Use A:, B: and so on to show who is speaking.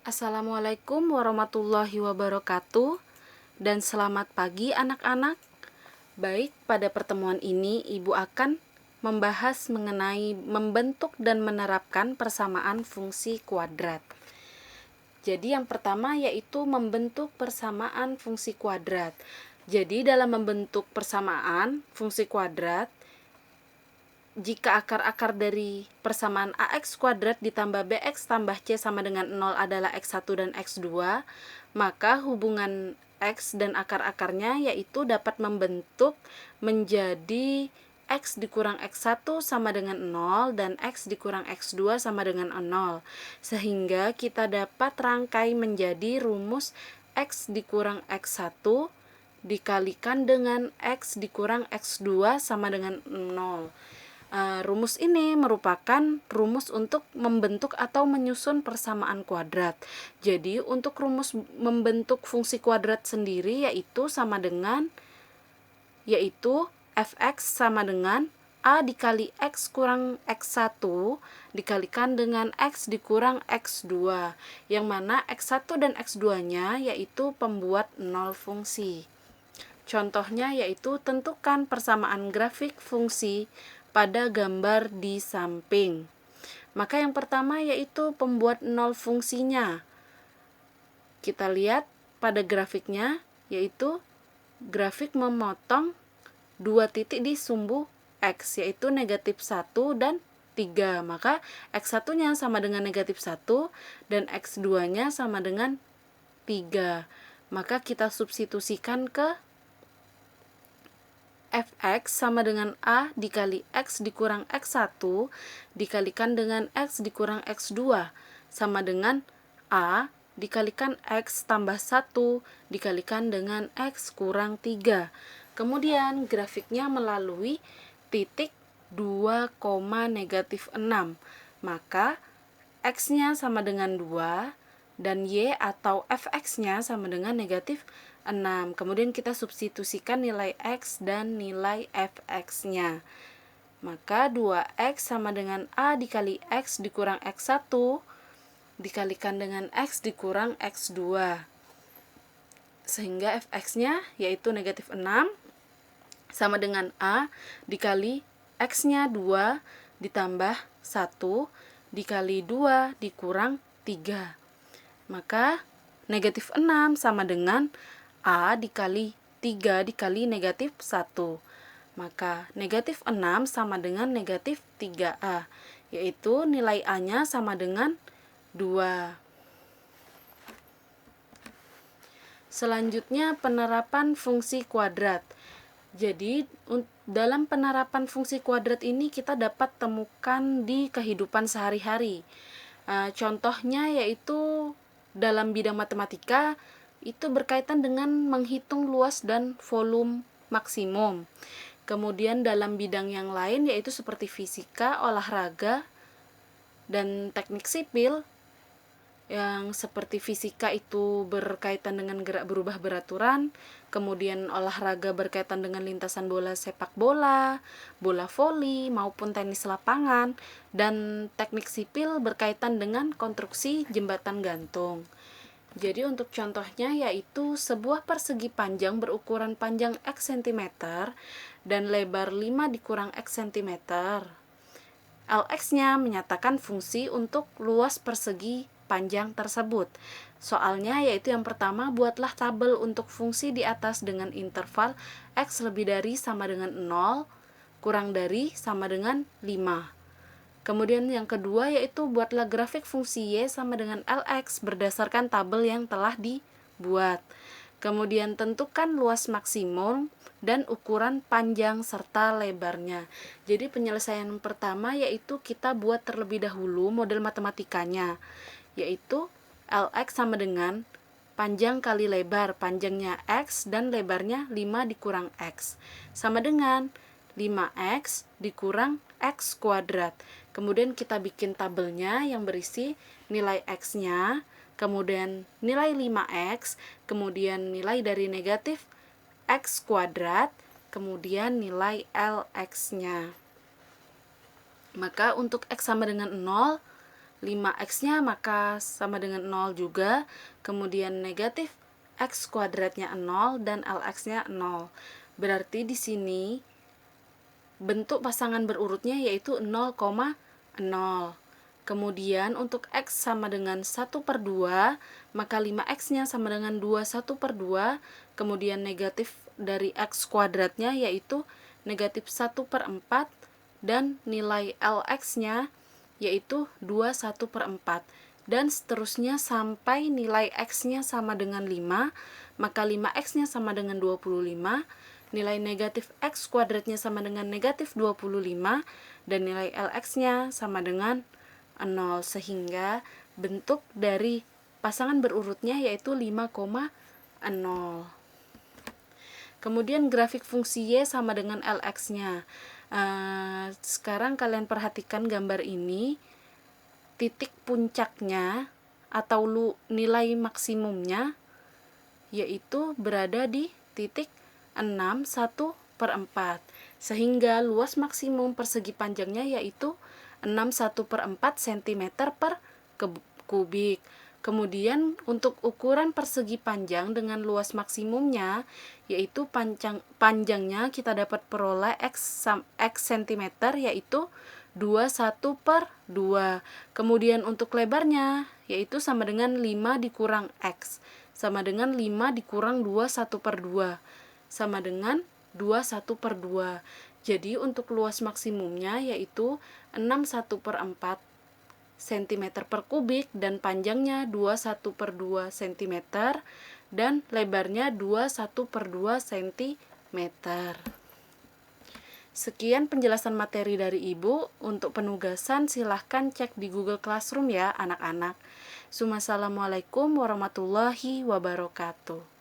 A: Assalamualaikum warahmatullahi wabarakatuh dan selamat pagi anak-anak. Baik, pada pertemuan ini Ibu akan membahas mengenai membentuk dan menerapkan persamaan fungsi kuadrat. Jadi yang pertama yaitu membentuk persamaan fungsi kuadrat. Jadi dalam membentuk persamaan fungsi kuadrat, jika akar-akar dari persamaan AX kuadrat ditambah BX tambah C sama dengan 0 adalah X1 dan X2, maka hubungan X dan akar-akarnya yaitu dapat membentuk menjadi X dikurang X1 sama dengan 0 dan X dikurang X2 sama dengan 0. Sehingga kita dapat rangkai menjadi rumus X dikurang X1 dikalikan dengan X dikurang X2 sama dengan 0. Rumus ini merupakan rumus untuk membentuk atau menyusun persamaan kuadrat. Jadi untuk rumus membentuk fungsi kuadrat sendiri yaitu fx sama dengan A dikali X kurang X1 dikalikan dengan X dikurang X2, yang mana X1 dan X2 nya yaitu pembuat nol fungsi. Contohnya yaitu tentukan persamaan grafik fungsi pada gambar di samping. Maka yang pertama yaitu pembuat nol fungsinya. Kita lihat pada grafiknya yaitu grafik memotong dua titik di sumbu X, yaitu negatif 1 dan 3. Maka X1 nya sama dengan negatif 1 dan X2 nya sama dengan 3. Maka kita substitusikan ke fx sama dengan A dikali X dikurang X1 dikalikan dengan X dikurang X2 sama dengan A dikalikan X tambah 1 dikalikan dengan X kurang 3. Kemudian grafiknya melalui titik 2, negatif 6. Maka X-nya sama dengan 2 dan Y atau fx-nya sama dengan negatif 6. Kemudian kita substitusikan nilai X dan nilai fx-nya. Maka 2X sama dengan A dikali X dikurang X1 dikalikan dengan X dikurang X2. Sehingga fx-nya yaitu negatif 6 sama dengan A dikali X-nya 2 ditambah 1 dikali 2 dikurang 3. Maka negatif 6 sama dengan A dikali 3 dikali negatif 1. Maka negatif 6 sama dengan negatif 3A, yaitu nilai A-nya sama dengan 2. Selanjutnya penerapan fungsi kuadrat. Jadi dalam penerapan fungsi kuadrat ini kita dapat temukan di kehidupan sehari-hari. Contohnya yaitu dalam bidang matematika itu berkaitan dengan menghitung luas dan volume maksimum. Kemudian dalam bidang yang lain yaitu seperti fisika, olahraga, dan teknik sipil, yang seperti fisika itu berkaitan dengan gerak berubah beraturan, kemudian olahraga berkaitan dengan lintasan bola sepak bola, bola voli, maupun tenis lapangan, dan teknik sipil berkaitan dengan konstruksi jembatan gantung. Jadi untuk contohnya yaitu sebuah persegi panjang berukuran panjang X cm dan lebar 5 dikurang X cm. Lx-nya menyatakan fungsi untuk luas persegi panjang tersebut. Soalnya yaitu yang pertama, buatlah tabel untuk fungsi di atas dengan interval X lebih dari sama dengan 0, kurang dari sama dengan 5. Kemudian yang kedua yaitu buatlah grafik fungsi Y sama dengan Lx berdasarkan tabel yang telah dibuat. Kemudian tentukan luas maksimum dan ukuran panjang serta lebarnya. Jadi penyelesaian pertama yaitu kita buat terlebih dahulu model matematikanya, yaitu Lx sama dengan panjang kali lebar, panjangnya X dan lebarnya 5 dikurang X, sama dengan 5X dikurang X kuadrat. Kemudian kita bikin tabelnya yang berisi nilai X-nya, kemudian nilai 5X, kemudian nilai dari negatif X kuadrat, kemudian nilai Lx-nya. Maka untuk X sama dengan 0, 5x-nya maka sama dengan 0 juga, kemudian negatif x kuadratnya 0 dan lx-nya 0. Berarti di sini bentuk pasangan berurutnya yaitu 0,0. Kemudian untuk x sama dengan 1/2, maka 5x-nya sama dengan 1/2, kemudian negatif dari x kuadratnya yaitu negatif 1/4, dan nilai lx-nya yaitu 1/4. Dan seterusnya sampai nilai x-nya sama dengan 5, maka 5x-nya sama dengan 25, nilai negatif x kuadratnya sama dengan negatif 25, dan nilai lx-nya sama dengan 0, sehingga bentuk dari pasangan berurutnya yaitu 5,0. Kemudian grafik fungsi y sama dengan lx-nya. Sekarang kalian perhatikan gambar ini, titik puncaknya atau nilai maksimumnya yaitu berada di titik 6/1/4, sehingga luas maksimum persegi panjangnya yaitu 6/1/4 cm per kubik. Kemudian untuk ukuran persegi panjang dengan luas maksimumnya yaitu panjangnya kita dapat peroleh x cm yaitu 21/2. Kemudian untuk lebarnya yaitu sama dengan 5 dikurang x, sama dengan 5 dikurang 21/2, sama dengan 21/2. Jadi untuk luas maksimumnya yaitu 6/1/4 cm per kubik, dan panjangnya 21/2 cm, dan lebarnya 21/2 cm. Sekian penjelasan materi dari Ibu. Untuk penugasan silahkan cek di Google Classroom ya anak-anak. Assalamualaikum warahmatullahi wabarakatuh.